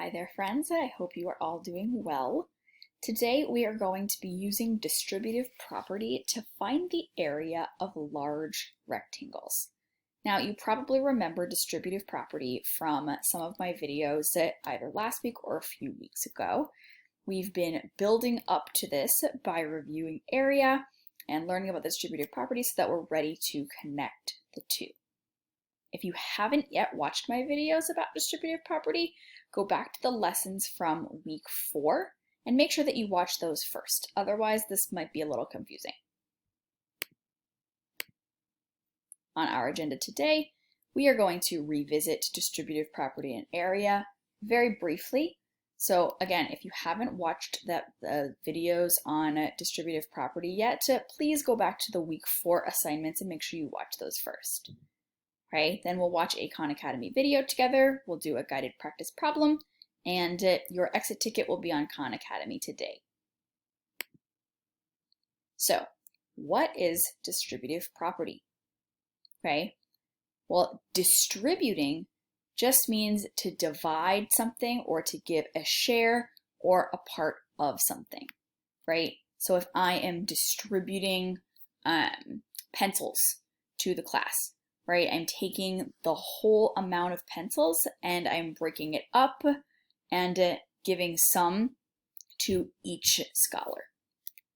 Hi there, friends. I hope you are all doing well. Today we are going to be using distributive property to find the area of large rectangles. Now, you probably remember distributive property from some of my videos either last week or a few weeks ago. We've been building up to this by reviewing area and learning about the distributive property so that we're ready to connect the two. If you haven't yet watched my videos about distributive property, go back to the lessons from week 4 and make sure that you watch those first. Otherwise, this might be a little confusing. On our agenda today, we are going to revisit distributive property and area very briefly. So again, if you haven't watched the videos on distributive property yet, please go back to the week 4 assignments and make sure you watch those first. Right, then we'll watch a Khan Academy video together, we'll do a guided practice problem, and your exit ticket will be on Khan Academy today. So, what is distributive property? Okay, well, distributing just means to divide something or to give a share or a part of something, right? So if I am distributing pencils to the class, right? I'm taking the whole amount of pencils and I'm breaking it up and giving some to each scholar,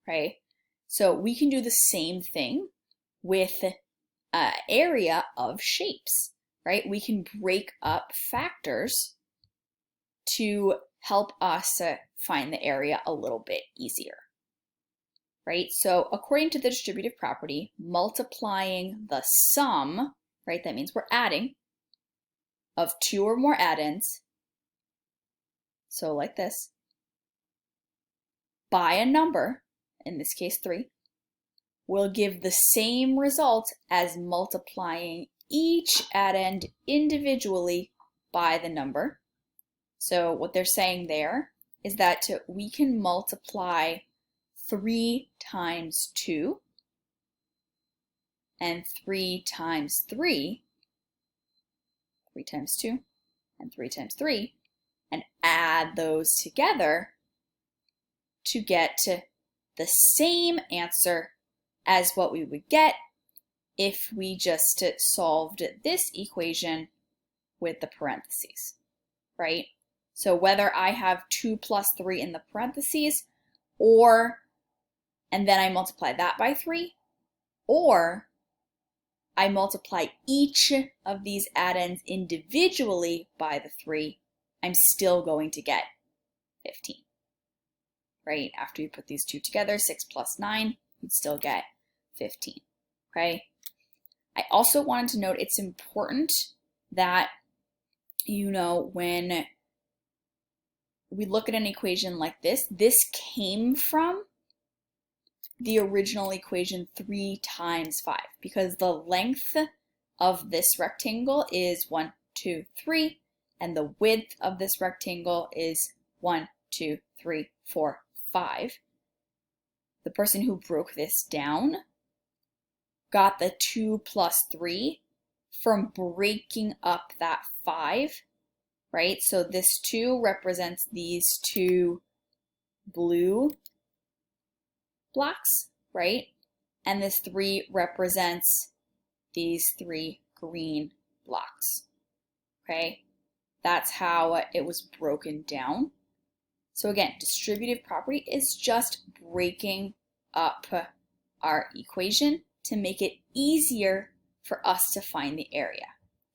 right? So we can do the same thing with area of shapes, right? We can break up factors to help us find the area a little bit easier, right? So according to the distributive property, multiplying the sum, right, that means we're adding, of 2 or more addends, so like this, by a number, in this case 3, will give the same result as multiplying each addend individually by the number. So what they're saying there is that we can multiply 3 times 2 and 3 times 3, 3 times 2 and 3 times 3, and add those together to get the same answer as what we would get if we just solved this equation with the parentheses, right? So whether I have 2 plus 3 in the parentheses, and then I multiply that by 3, or I multiply each of these addends individually by the 3, I'm still going to get 15, right? After you put these two together, 6 plus 9, you'd still get 15, okay? I also wanted to note it's important that, you know, when we look at an equation like this, this came from the original equation 3 times 5, because the length of this rectangle is 1, 2, 3, and the width of this rectangle is 1, 2, 3, 4, 5. The person who broke this down got the 2 plus 3 from breaking up that 5, right? So this 2 represents these 2 blue blocks, right? And this 3 represents these 3 green blocks, okay? That's how it was broken down. So again, distributive property is just breaking up our equation to make it easier for us to find the area.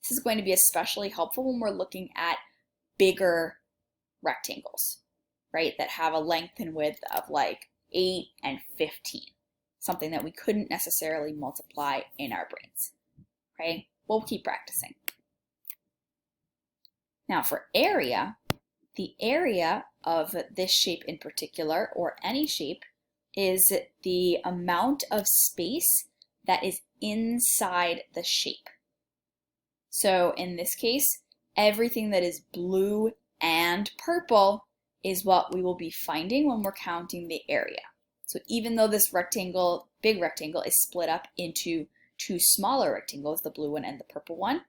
This is going to be especially helpful when we're looking at bigger rectangles, right? That have a length and width of like 8 and 15, something that we couldn't necessarily multiply in our brains, okay? We'll keep practicing. Now for area, the area of this shape in particular, or any shape, is the amount of space that is inside the shape. So in this case, everything that is blue and purple is what we will be finding when we're counting the area. So even though this rectangle, big rectangle, is split up into 2 smaller rectangles, the blue one and the purple one,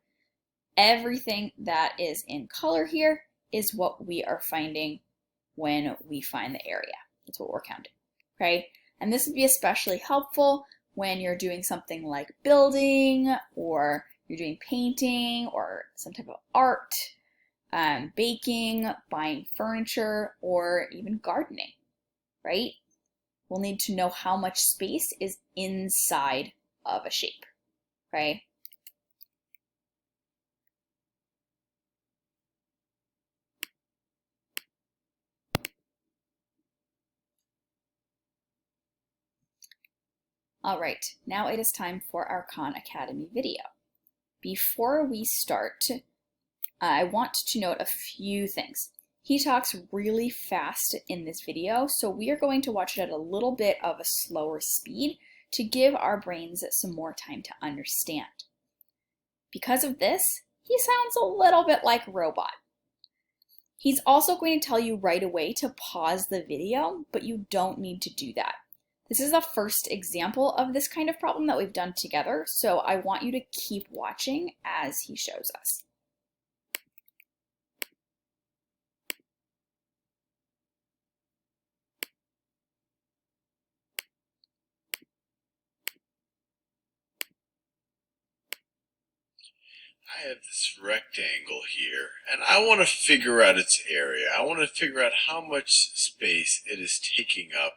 everything that is in color here is what we are finding when we find the area. That's what we're counting, okay? And this would be especially helpful when you're doing something like building, or you're doing painting, or some type of art, baking, buying furniture, or even gardening, right? We'll need to know how much space is inside of a shape, okay? All right, now it is time for our Khan Academy video. Before we start, I want to note a few things. He talks really fast in this video, so we are going to watch it at a little bit of a slower speed to give our brains some more time to understand. Because of this, he sounds a little bit like a robot. He's also going to tell you right away to pause the video, but you don't need to do that. This is the first example of this kind of problem that we've done together, so I want you to keep watching as he shows us. I have this rectangle here, and I want to figure out its area. I want to figure out how much space it is taking up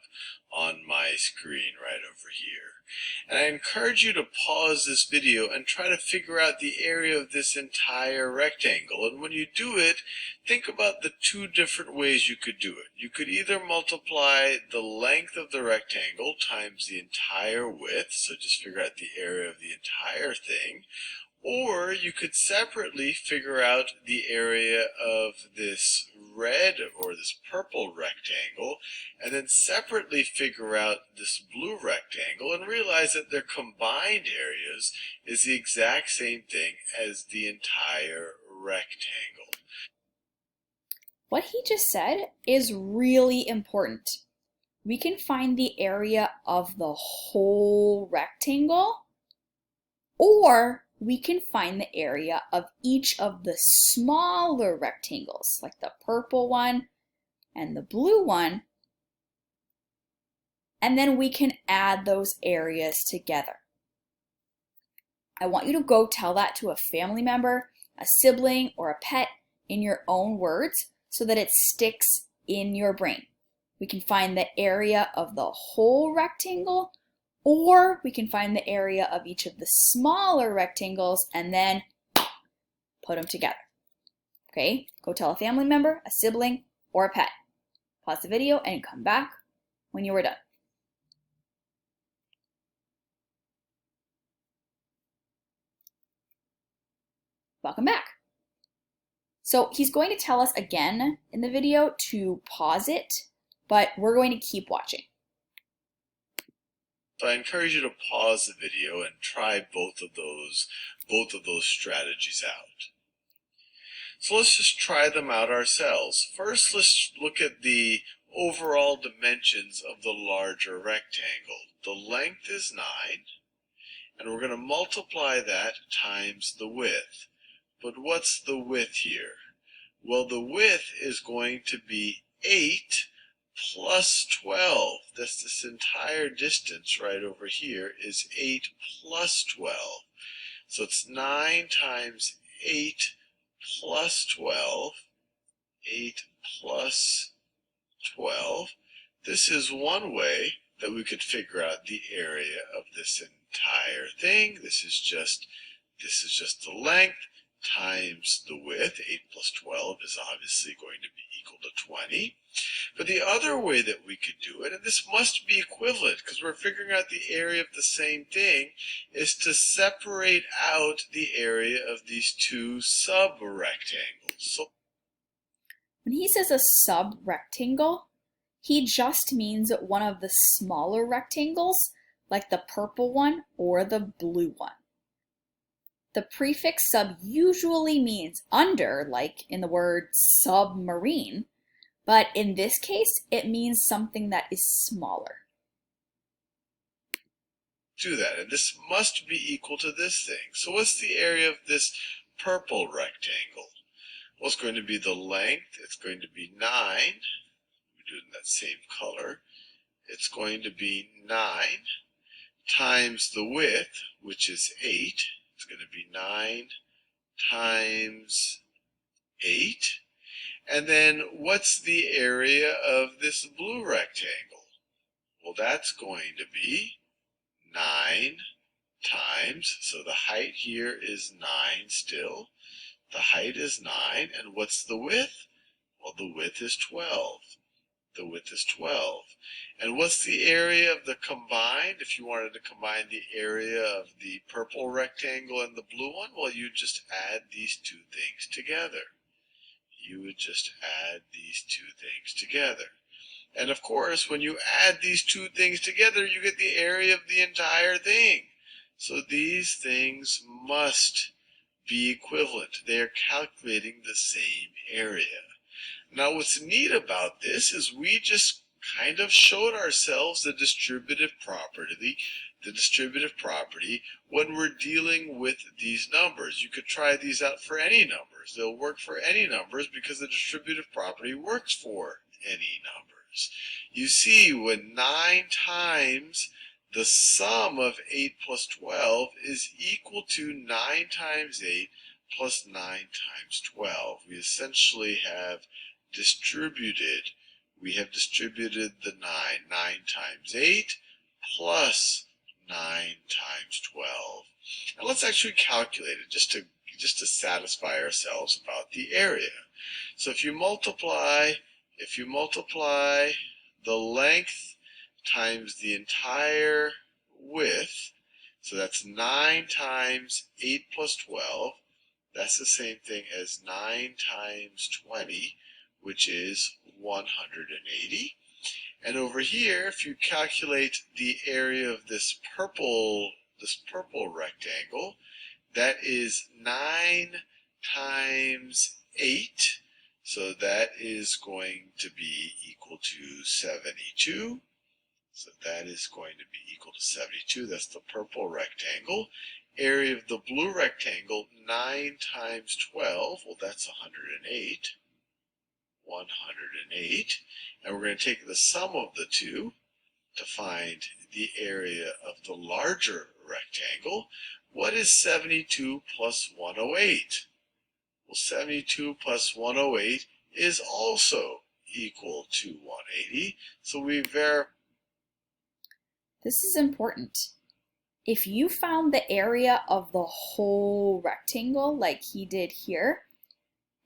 on my screen right over here. And I encourage you to pause this video and try to figure out the area of this entire rectangle. And when you do it, think about the two different ways you could do it. You could either multiply the length of the rectangle times the entire width, so just figure out the area of the entire thing, or you could separately figure out the area of this red or this purple rectangle, and then separately figure out this blue rectangle and realize that their combined areas is the exact same thing as the entire rectangle. What he just said is really important. We can find the area of the whole rectangle, or we can find the area of each of the smaller rectangles, like the purple one and the blue one, and then we can add those areas together. I want you to go tell that to a family member, a sibling, or a pet in your own words so that it sticks in your brain. We can find the area of the whole rectangle, or we can find the area of each of the smaller rectangles and then put them together. Okay, go tell a family member, a sibling, or a pet. Pause the video and come back when you are done. Welcome back. So he's going to tell us again in the video to pause it, but we're going to keep watching. So I encourage you to pause the video and try both of those strategies out. So let's just try them out ourselves. First, let's look at the overall dimensions of the larger rectangle. The length is 9, and we're going to multiply that times the width. But what's the width here? Well, the width is going to be 8 plus 12. That's this entire distance right over here is 8 plus 12. So it's 9 times 8 plus 12. 8 plus 12. This is one way that we could figure out the area of this entire thing. This is just the length times the width. 8 plus 12 is obviously going to be equal to 20. But the other way that we could do it, and this must be equivalent because we're figuring out the area of the same thing, is to separate out the area of these two sub-rectangles. So when he says a sub-rectangle, he just means one of the smaller rectangles, like the purple one or the blue one. The prefix sub usually means under, like in the word submarine, but in this case, it means something that is smaller. Do that, and this must be equal to this thing. So what's the area of this purple rectangle? Well, it's going to be the length. It's going to be 9. We do it in that same color. It's going to be 9 times the width, which is 8. It's going to be 9 times 8. And then what's the area of this blue rectangle? Well, that's going to be 9 times, so the height here is 9 still. The height is 9, and what's the width? Well, the width is 12. The width is 12. And what's the area of the combined? If you wanted to combine the area of the purple rectangle and the blue one, well, you just add these two things together. You would just add these two things together. And of course, when you add these two things together, you get the area of the entire thing. So these things must be equivalent. They are calculating the same area. Now what's neat about this is we just kind of showed ourselves the distributive property when we're dealing with these numbers. You could try these out for any numbers. They'll work for any numbers because the distributive property works for any numbers. You see, when 9 times the sum of 8 plus 12 is equal to 9 times 8 plus 9 times 12. We essentially have distributed the 9. 9 times 8 plus 9 times 12. And let's actually calculate it just to satisfy ourselves about the area. So if you multiply the length times the entire width, so that's 9 times 8 plus 12. That's the same thing as 9 times 20, which is 180. And over here, if you calculate the area of this purple rectangle, that is 9 times 8. So that is going to be equal to 72. So that is going to be equal to 72. That's the purple rectangle. Area of the blue rectangle, 9 times 12. Well, that's 108. 108. And we're going to take the sum of the two to find the area of the larger rectangle. What is 72 plus 108? Well, 72 plus 108 is also equal to 180. So we verify. This is important. If you found the area of the whole rectangle like he did here,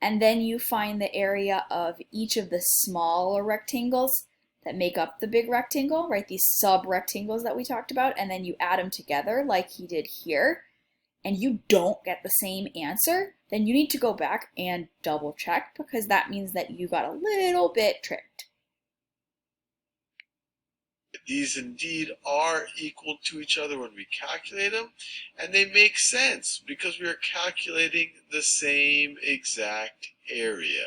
and then you find the area of each of the smaller rectangles that make up the big rectangle, right, these sub-rectangles that we talked about, and then you add them together like he did here, and you don't get the same answer, then you need to go back and double check, because that means that you got a little bit tricked. These indeed are equal to each other when we calculate them, and they make sense because we are calculating the same exact area.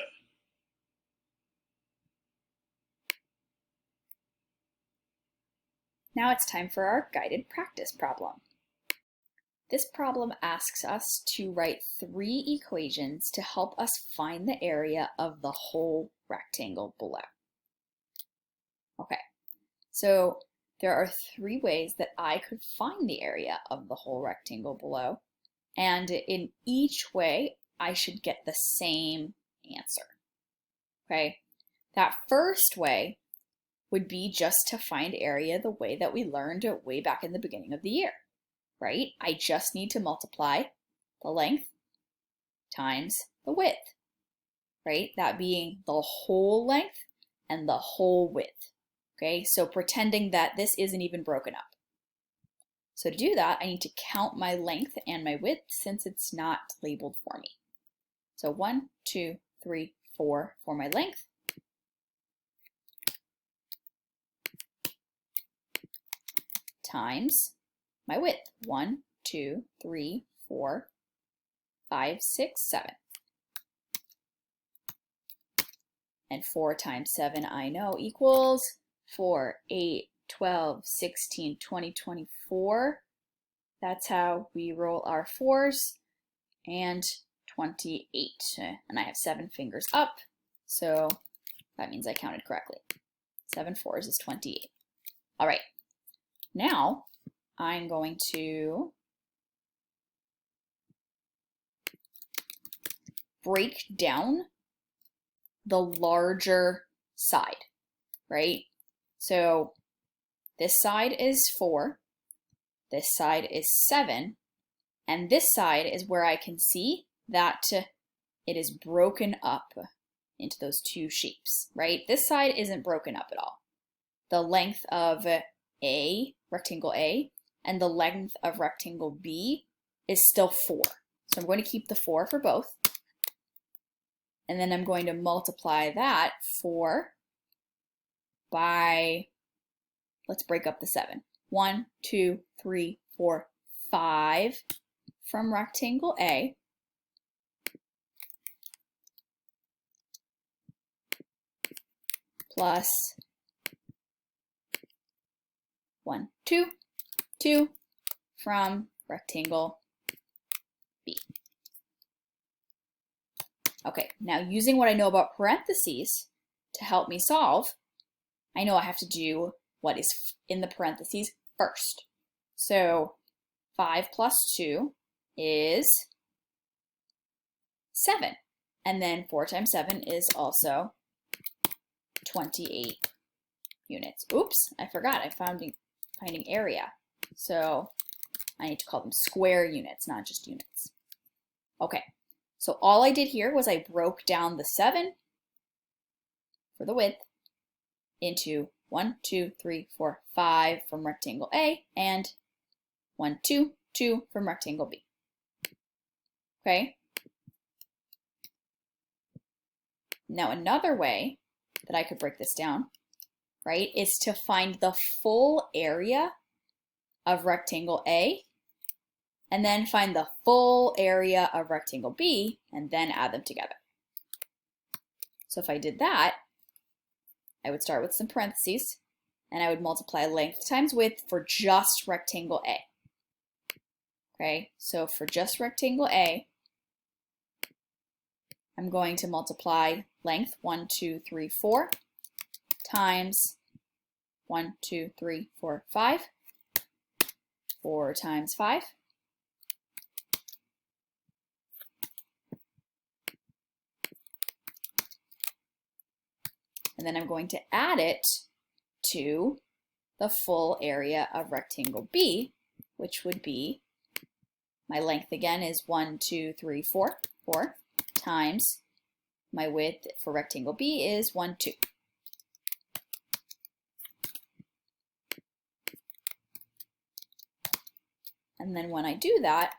Now it's time for our guided practice problem. This problem asks us to write 3 equations to help us find the area of the whole rectangle below. Okay, so there are 3 ways that I could find the area of the whole rectangle below, and in each way I should get the same answer. Okay, that first way would be just to find area the way that we learned way back in the beginning of the year, right? I just need to multiply the length times the width, right? That being the whole length and the whole width. Okay, so pretending that this isn't even broken up. So to do that, I need to count my length and my width since it's not labeled for me. So 1, 2, 3, 4 for my length. Times my width. 1, 2, 3, 4, 5, 6, 7. And 4 times 7 I know equals 4, 8, 12, 16, 20, 24. That's how we roll our 4s. And 28. And I have 7 fingers up, so that means I counted correctly. 7 fours is 28. All right, now I'm going to break down the larger side, right? So this side is 4, this side is 7, and this side is where I can see that it is broken up into those two shapes, right? This side isn't broken up at all. The length of A, rectangle A, and the length of rectangle B is still 4. So I'm going to keep the 4 for both. And then I'm going to multiply that 4 by, let's break up the 7. 1, 2, 3, 4, 5 from rectangle A. Plus 1, 2, 2 from rectangle B. Okay, now using what I know about parentheses to help me solve, I know I have to do what is in the parentheses first. So 5 plus 2 is 7. And then 4 times 7 is also 28 units. Oops, I forgot. I'm finding area. So I need to call them square units, not just units. Okay, so all I did here was I broke down the 7 for the width into 1, 2, 3, 4, 5 from rectangle A and 1, 2, 2 from rectangle B. Okay? Now another way that I could break this down, right, is to find the full area of rectangle A and then find the full area of rectangle B and then add them together. So if I did that, I would start with some parentheses and I would multiply length times width for just rectangle A. Okay, so for just rectangle A, I'm going to multiply length 1, 2, 3, 4 times 1, 2, 3, 4, 5. 4 times 5. And then I'm going to add it to the full area of rectangle B, which would be, my length again is 1, 2, 3, 4, 4 times my width for rectangle B is 1, 2. And then when I do that,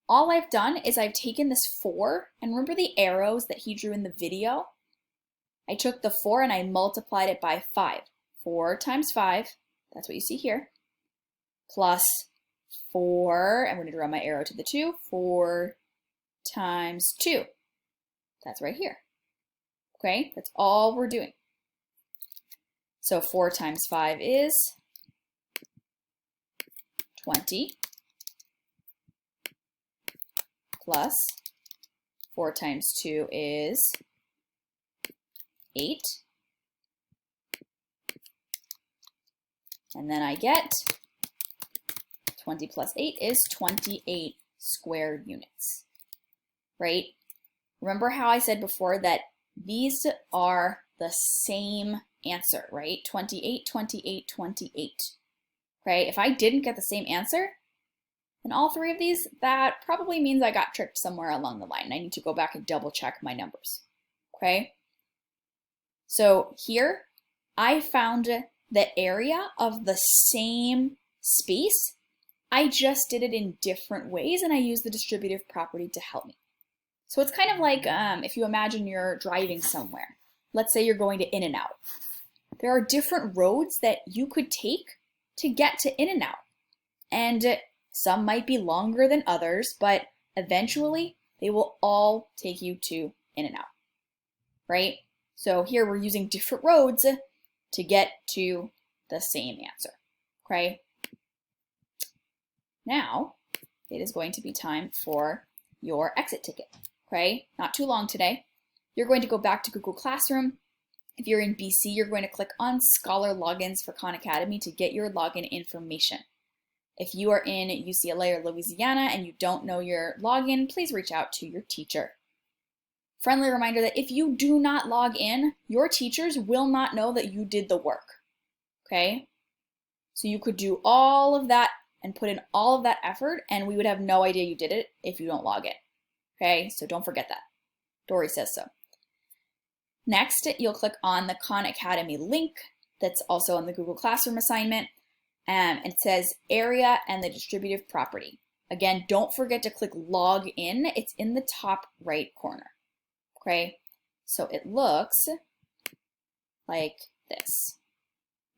all I've done is I've taken this 4, and remember the arrows that he drew in the video? I took the 4 and I multiplied it by 5. 4 times 5, that's what you see here, plus 4, I'm going to draw my arrow to the 2, 4 times 2. That's right here. Okay, that's all we're doing. So 4 times 5 is 20, plus 4 times 2 is 8. And then I get 20 plus 8 is 28 square units, right? Remember how I said before that these are the same answer, right? 28, 28, 28, right? If I didn't get the same answer in all 3 of these, that probably means I got tricked somewhere along the line. I need to go back and double check my numbers, okay? So here, I found the area of the same space. I just did it in different ways, and I used the distributive property to help me. So it's kind of like if you imagine you're driving somewhere. Let's say you're going to In-N-Out. There are different roads that you could take to get to In-N-Out. And some might be longer than others, but eventually they will all take you to In-N-Out, right? So here we're using different roads to get to the same answer, okay? Now, it is going to be time for your exit ticket, okay? Not too long today. You're going to go back to Google Classroom. If you're in BC, you're going to click on Scholar Logins for Khan Academy to get your login information. If you are in UCLA or Louisiana and you don't know your login, please reach out to your teacher. Friendly reminder that if you do not log in, your teachers will not know that you did the work, okay? So you could do all of that and put in all of that effort and we would have no idea you did it if you don't log in, okay? So don't forget that. Dory says so. Next, you'll click on the Khan Academy link that's also on the Google Classroom assignment. And it says area and the distributive property. Again, don't forget to click log in. It's in the top right corner. Okay, so it looks like this.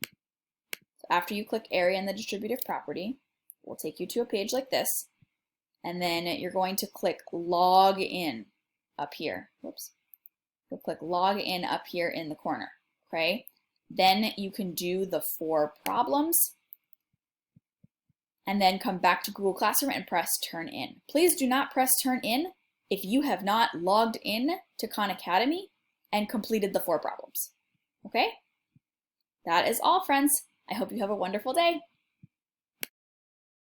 So after you click area and the distributive property, we'll take you to a page like this. And then you're going to click log in up here. Whoops. You'll click log in up here in the corner. Okay, then you can do the 4 problems. And then come back to Google Classroom and press turn in. Please do not press turn in if you have not logged in to Khan Academy and completed the 4 problems. Okay? That is all, friends. I hope you have a wonderful day.